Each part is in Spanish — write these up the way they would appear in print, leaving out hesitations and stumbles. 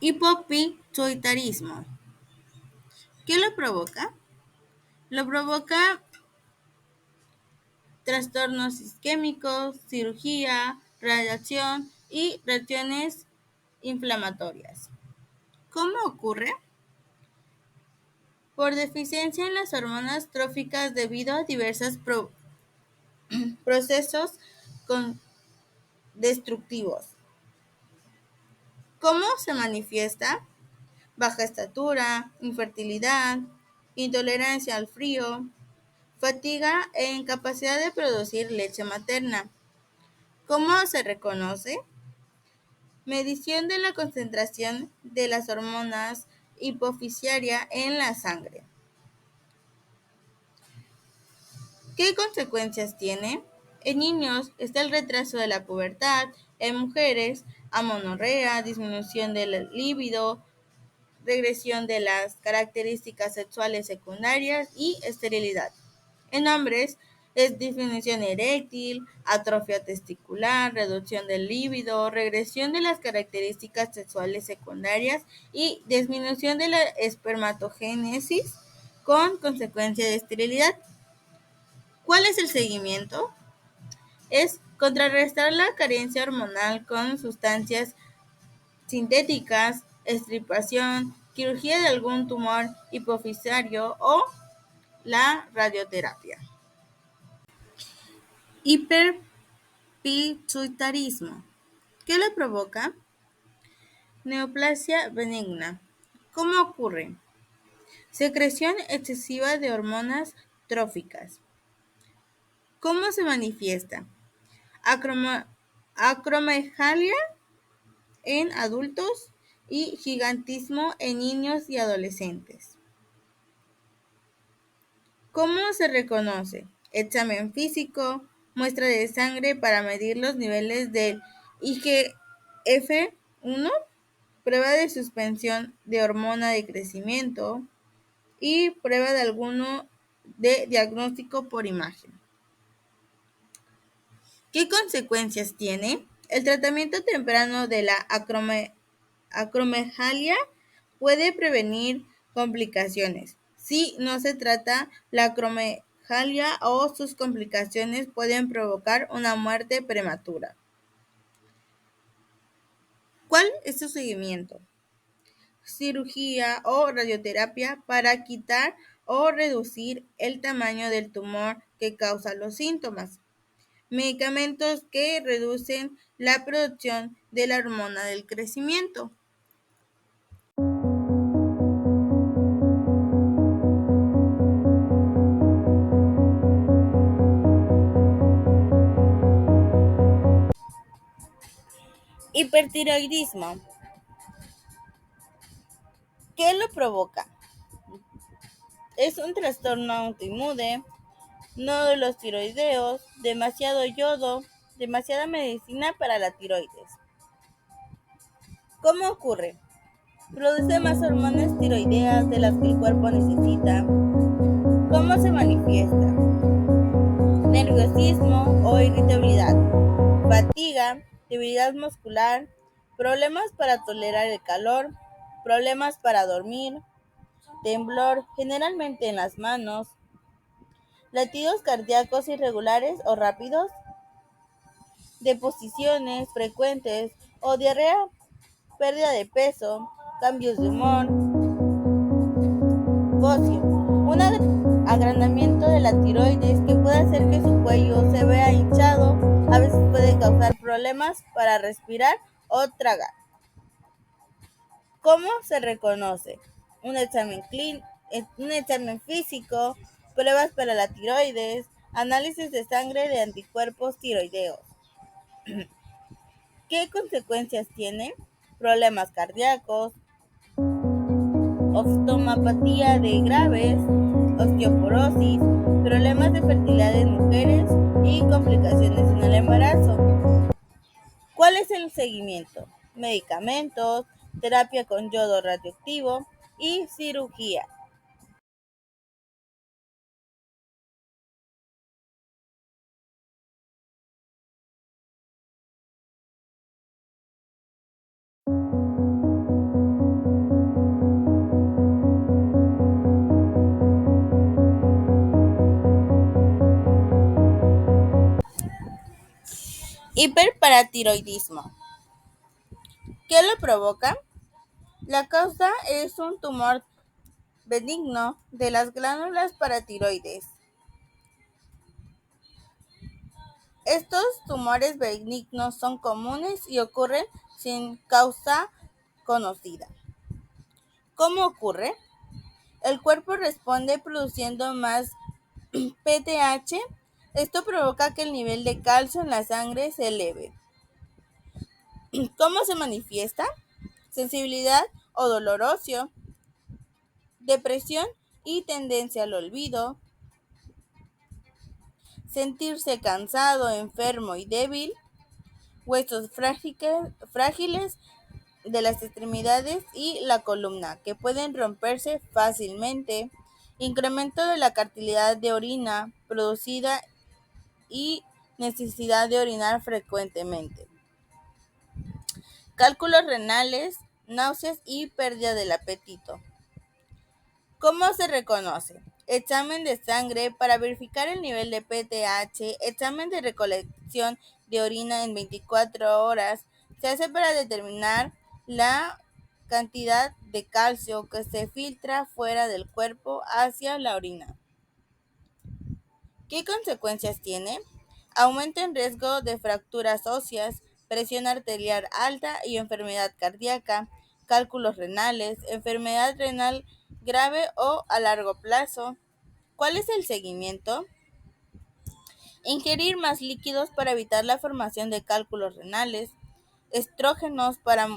Hipopituitarismo. ¿Qué lo provoca? Lo provoca trastornos isquémicos, cirugía, radiación y reacciones inflamatorias. ¿Cómo ocurre? Por deficiencia en las hormonas tróficas debido a diversos procesos destructivos. ¿Cómo se manifiesta? Baja estatura, infertilidad, intolerancia al frío, fatiga e incapacidad de producir leche materna. ¿Cómo se reconoce? Medición de la concentración de las hormonas hipofisiaria en la sangre. ¿Qué consecuencias tiene? En niños está el retraso de la pubertad, en mujeres amenorrea, disminución del líbido, regresión de las características sexuales secundarias y esterilidad. En hombres es disminución eréctil, atrofia testicular, reducción del líbido, regresión de las características sexuales secundarias y disminución de la espermatogénesis con consecuencia de esterilidad. ¿Cuál es el seguimiento? Es contrarrestar la carencia hormonal con sustancias sintéticas, extirpación, cirugía de algún tumor hipofisiario o la radioterapia. Hiperpituitarismo. ¿Qué lo provoca? Neoplasia benigna. ¿Cómo ocurre? Secreción excesiva de hormonas tróficas. ¿Cómo se manifiesta? Acromegalia en adultos y gigantismo en niños y adolescentes. ¿Cómo se reconoce? Examen físico, muestra de sangre para medir los niveles del IGF-1, prueba de suspensión de hormona de crecimiento y prueba de alguno de diagnóstico por imagen. ¿Qué consecuencias tiene? El tratamiento temprano de la acromegalia puede prevenir complicaciones. Si no se trata, la acromegalia o sus complicaciones pueden provocar una muerte prematura. ¿Cuál es su seguimiento? Cirugía o radioterapia para quitar o reducir el tamaño del tumor que causa los síntomas. Medicamentos que reducen la producción de la hormona del crecimiento. Hipertiroidismo. ¿Qué lo provoca? Es un trastorno autoinmune, nódulos tiroideos, demasiado yodo, demasiada medicina para la tiroides. ¿Cómo ocurre? Produce más hormonas tiroideas de las que el cuerpo necesita. ¿Cómo se manifiesta? Nerviosismo o irritabilidad, fatiga, debilidad muscular, problemas para tolerar el calor, problemas para dormir, temblor generalmente en las manos, latidos cardíacos irregulares o rápidos, deposiciones frecuentes o diarrea, pérdida de peso, cambios de humor, bocio, un agrandamiento de la tiroides que puede hacer que su cuello se vea hinchado, a veces puede causar problemas para respirar o tragar. ¿Cómo se reconoce? Un examen físico, pruebas para la tiroides, análisis de sangre de anticuerpos tiroideos. ¿Qué consecuencias tiene? Problemas cardíacos, oftalmopatía de graves, osteoporosis, problemas de fertilidad en mujeres y complicaciones en el embarazo. ¿Cuál es el seguimiento? Medicamentos, terapia con yodo radioactivo y cirugía. Hiperparatiroidismo. ¿Qué lo provoca? La causa es un tumor benigno de las glándulas paratiroides. Estos tumores benignos son comunes y ocurren sin causa conocida. ¿Cómo ocurre? El cuerpo responde produciendo más PTH. Esto provoca que el nivel de calcio en la sangre se eleve. ¿Cómo se manifiesta? Sensibilidad o dolor óseo, depresión y tendencia al olvido, sentirse cansado, enfermo y débil, huesos frágiles de las extremidades y la columna, que pueden romperse fácilmente, incremento de la cantidad de orina producida y necesidad de orinar frecuentemente, cálculos renales, náuseas y pérdida del apetito. ¿Cómo se reconoce? Examen de sangre para verificar el nivel de PTH, examen de recolección de orina en 24 horas, se hace para determinar la cantidad de calcio que se filtra fuera del cuerpo hacia la orina. ¿Qué consecuencias tiene? Aumento en riesgo de fracturas óseas, presión arterial alta y enfermedad cardíaca, cálculos renales, enfermedad renal grave o a largo plazo. ¿Cuál es el seguimiento? Ingerir más líquidos para evitar la formación de cálculos renales, estrógenos para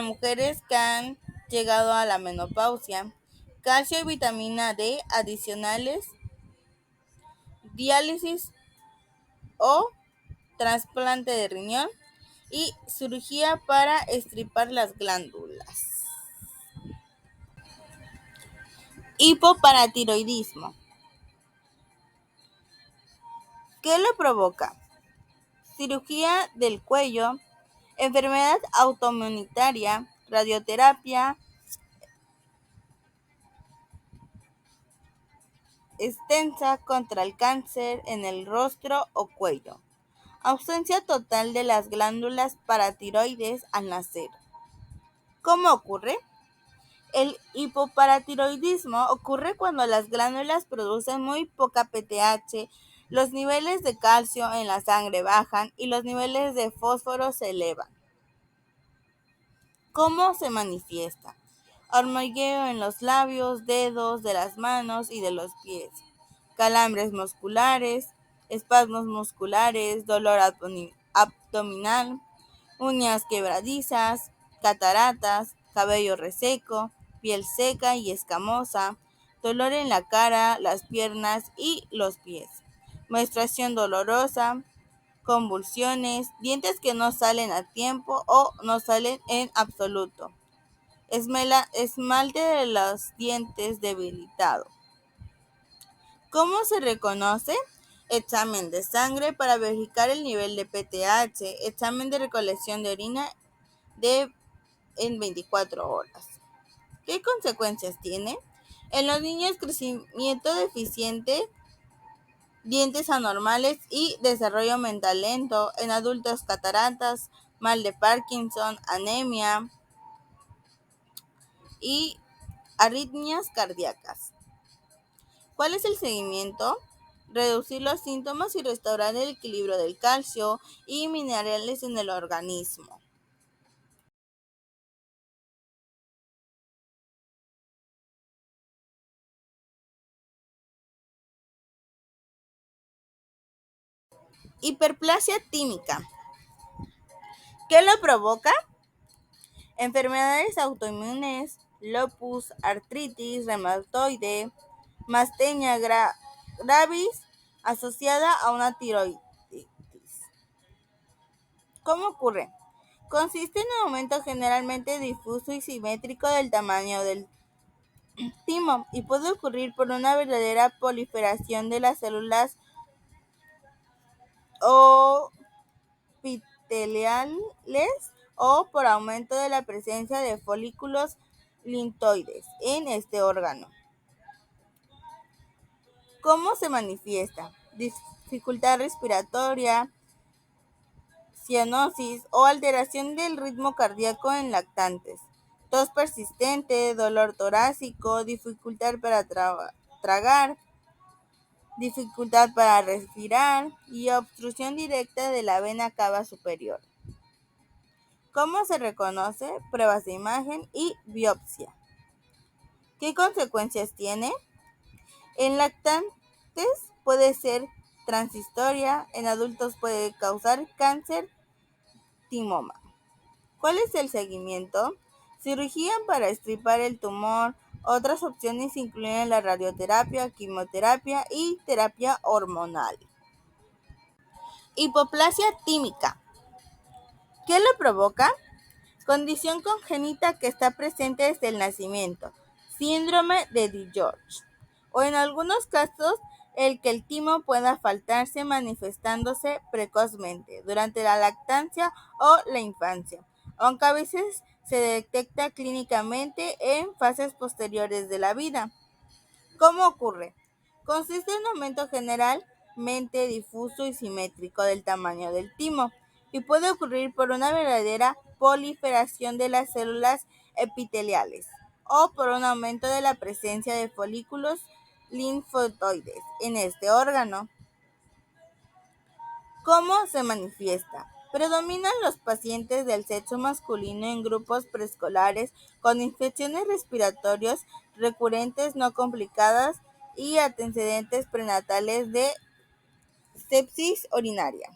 mujeres que han llegado a la menopausia, calcio y vitamina D adicionales, diálisis o trasplante de riñón y cirugía para extirpar las glándulas. Hipoparatiroidismo. ¿Qué lo provoca? Cirugía del cuello, enfermedad autoinmunitaria, radioterapia, extensa contra el cáncer en el rostro o cuello. Ausencia total de las glándulas paratiroides al nacer. ¿Cómo ocurre? El hipoparatiroidismo ocurre cuando las glándulas producen muy poca PTH, los niveles de calcio en la sangre bajan y los niveles de fósforo se elevan. ¿Cómo se manifiesta? Hormigueo en los labios, dedos de las manos y de los pies, calambres musculares, espasmos musculares, dolor abdominal, uñas quebradizas, cataratas, cabello reseco, piel seca y escamosa, dolor en la cara, las piernas y los pies, menstruación dolorosa, convulsiones, dientes que no salen a tiempo o no salen en absoluto, esmalte de los dientes debilitado. ¿Cómo se reconoce? Examen de sangre para verificar el nivel de PTH, examen de recolección de orina en 24 horas. ¿Qué consecuencias tiene? En los niños, crecimiento deficiente, dientes anormales y desarrollo mental lento. En adultos, cataratas, mal de Parkinson, anemia y arritmias cardíacas. ¿Cuál es el seguimiento? Reducir los síntomas y restaurar el equilibrio del calcio y minerales en el organismo. Hiperplasia tímica. ¿Qué lo provoca? Enfermedades autoinmunes, lupus, artritis reumatoide, mastenia gravis asociada a una tiroiditis. ¿Cómo ocurre? Consiste en un aumento generalmente difuso y simétrico del tamaño del timo y puede ocurrir por una verdadera proliferación de las células epiteliales o por aumento de la presencia de folículos linfoides en este órgano. ¿Cómo se manifiesta? Dificultad respiratoria, cianosis o alteración del ritmo cardíaco en lactantes, tos persistente, dolor torácico, dificultad para tragar, dificultad para respirar y obstrucción directa de la vena cava superior. ¿Cómo se reconoce? Pruebas de imagen y biopsia. ¿Qué consecuencias tiene? En lactantes puede ser transitoria, en adultos puede causar cáncer, timoma. ¿Cuál es el seguimiento? Cirugía para extirpar el tumor. Otras opciones incluyen la radioterapia, quimioterapia y terapia hormonal. Hipoplasia tímica. ¿Qué lo provoca? Condición congénita que está presente desde el nacimiento, síndrome de DiGeorge, o en algunos casos el que el timo pueda faltarse manifestándose precozmente durante la lactancia o la infancia, aunque a veces se detecta clínicamente en fases posteriores de la vida. ¿Cómo ocurre? Consiste en un aumento generalmente difuso y simétrico del tamaño del timo y puede ocurrir por una verdadera proliferación de las células epiteliales o por un aumento de la presencia de folículos linfoides en este órgano. ¿Cómo se manifiesta? Predominan los pacientes del sexo masculino en grupos preescolares con infecciones respiratorias recurrentes no complicadas y antecedentes prenatales de sepsis urinaria.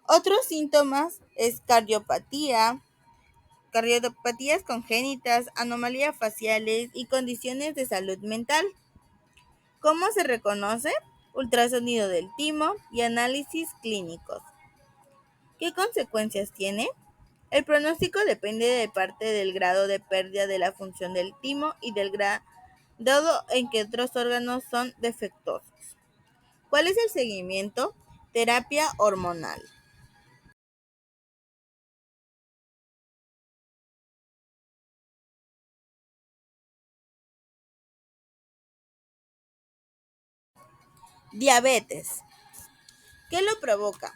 Otros síntomas es cardiopatías congénitas, anomalías faciales y condiciones de salud mental. ¿Cómo se reconoce? Ultrasonido del timo y análisis clínicos. ¿Qué consecuencias tiene? El pronóstico depende de parte del grado de pérdida de la función del timo y del grado en que otros órganos son defectuosos. ¿Cuál es el seguimiento? Terapia hormonal. Diabetes. ¿Qué lo provoca?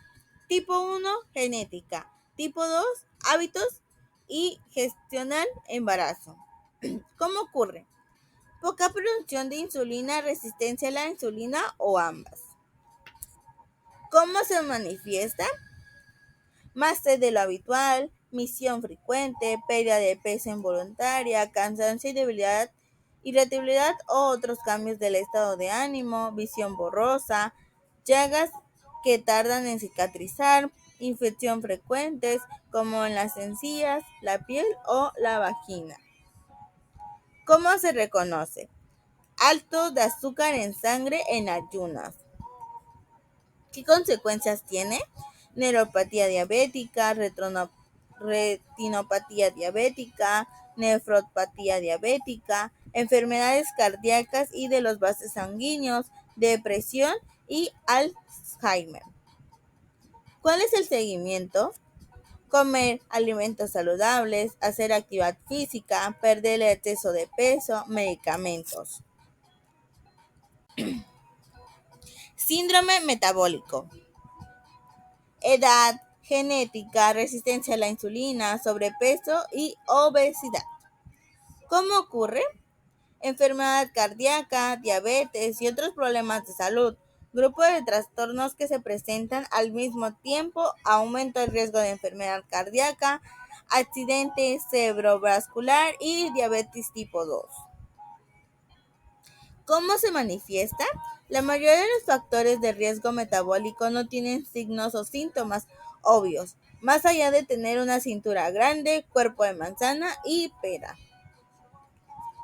Tipo 1, genética. Tipo 2, hábitos y gestional embarazo. ¿Cómo ocurre? Poca producción de insulina, resistencia a la insulina o ambas. ¿Cómo se manifiesta? Más sed de lo habitual, misión frecuente, pérdida de peso involuntaria, cansancio y debilidad, irritabilidad o otros cambios del estado de ánimo, visión borrosa, llagas que tardan en cicatrizar, infección frecuentes como en las encías, la piel o la vagina. ¿Cómo se reconoce? Alto de azúcar en sangre en ayunas. ¿Qué consecuencias tiene? Neuropatía diabética, retinopatía diabética, nefropatía diabética, enfermedades cardíacas y de los vasos sanguíneos, depresión y Alzheimer. ¿Cuál es el seguimiento? Comer alimentos saludables, hacer actividad física, perder el exceso de peso, medicamentos. Síndrome metabólico. Edad, genética, resistencia a la insulina, sobrepeso y obesidad. ¿Cómo ocurre? Enfermedad cardíaca, diabetes y otros problemas de salud. Grupo de trastornos que se presentan al mismo tiempo, aumento del riesgo de enfermedad cardíaca, accidente cerebrovascular y diabetes tipo 2. ¿Cómo se manifiesta? La mayoría de los factores de riesgo metabólico no tienen signos o síntomas obvios, más allá de tener una cintura grande, cuerpo de manzana y pera.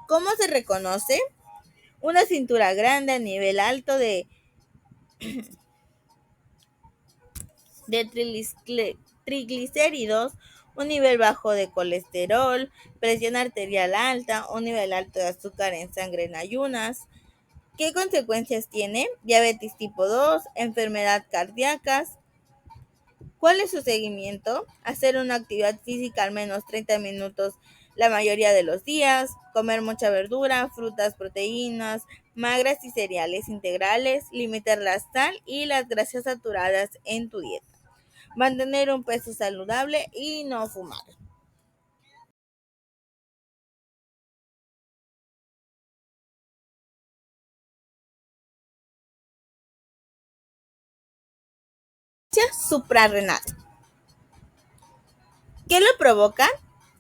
¿Cómo se reconoce? Una cintura grande a nivel alto de triglicéridos, un nivel bajo de colesterol, presión arterial alta, un nivel alto de azúcar en sangre en ayunas. ¿Qué consecuencias tiene? Diabetes tipo 2, enfermedad cardíaca. ¿Cuál es su seguimiento? Hacer una actividad física al menos 30 minutos la mayoría de los días, comer mucha verdura, frutas, proteínas, magras y cereales integrales, limitar la sal y las grasas saturadas en tu dieta. mantener un peso saludable y no fumar. Suprarrenal. ¿Qué lo provoca?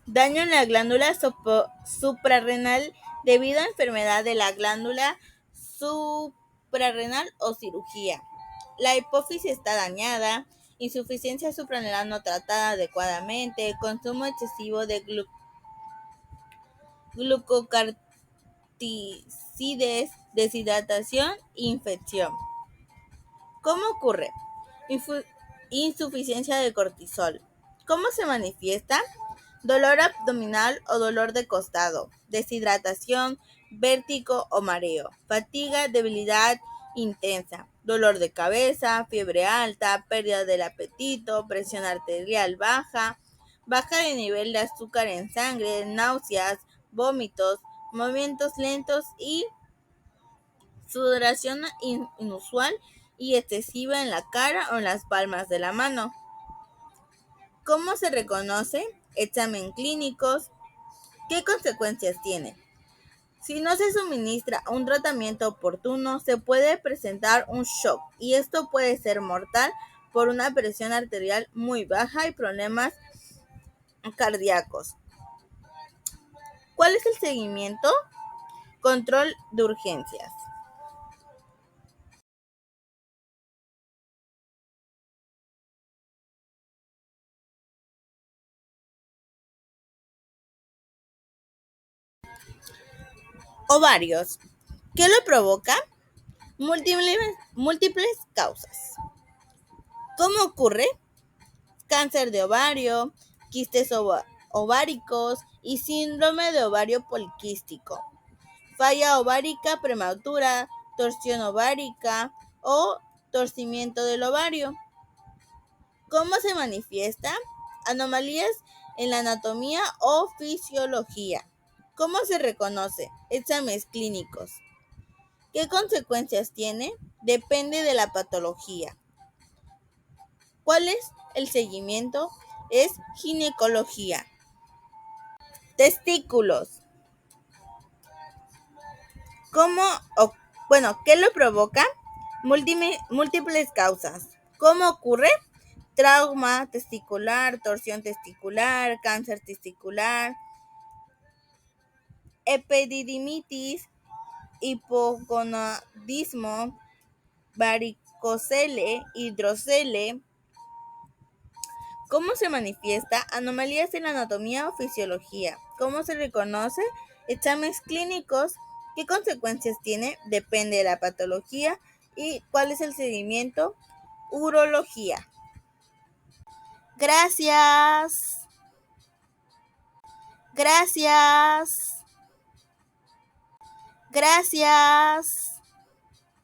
Daño en la glándula suprarrenal debido a enfermedad de la glándula suprarrenal o cirugía. La hipófisis está dañada, insuficiencia suprarrenal no tratada adecuadamente, consumo excesivo de glucocorticoides, deshidratación e infección. ¿Cómo ocurre? Insuficiencia de cortisol. ¿Cómo se manifiesta? Dolor abdominal o dolor de costado, deshidratación, vértigo o mareo, fatiga, debilidad intensa, dolor de cabeza, fiebre alta, pérdida del apetito, presión arterial baja, baja de nivel de azúcar en sangre, náuseas, vómitos, movimientos lentos y sudoración inusual y excesiva en la cara o en las palmas de la mano. ¿Cómo se reconoce? Examen clínicos. ¿Qué consecuencias tiene? Si no se suministra un tratamiento oportuno, se puede presentar un shock y esto puede ser mortal por una presión arterial muy baja y problemas cardíacos. ¿Cuál es el seguimiento? Control de urgencias. Ovarios. ¿Qué lo provoca? Múltiples causas. ¿Cómo ocurre? Cáncer de ovario, quistes ováricos y síndrome de ovario poliquístico, falla ovárica prematura, torsión ovárica o torcimiento del ovario. ¿Cómo se manifiesta? Anomalías en la anatomía o fisiología. ¿Cómo se reconoce? Exámenes clínicos. ¿Qué consecuencias tiene? Depende de la patología. ¿Cuál es el seguimiento? Es ginecología. Testículos. ¿Cómo, qué lo provoca? Múltiples causas. ¿Cómo ocurre? Trauma testicular, torsión testicular, cáncer testicular, epididimitis, hipogonadismo, varicocele, hidrocele. ¿Cómo se manifiesta? Anomalías en la anatomía o fisiología. ¿Cómo se reconoce? Exámenes clínicos. ¿Qué consecuencias tiene? Depende de la patología. ¿Y cuál es el seguimiento? Urología. Gracias. Gracias. Gracias.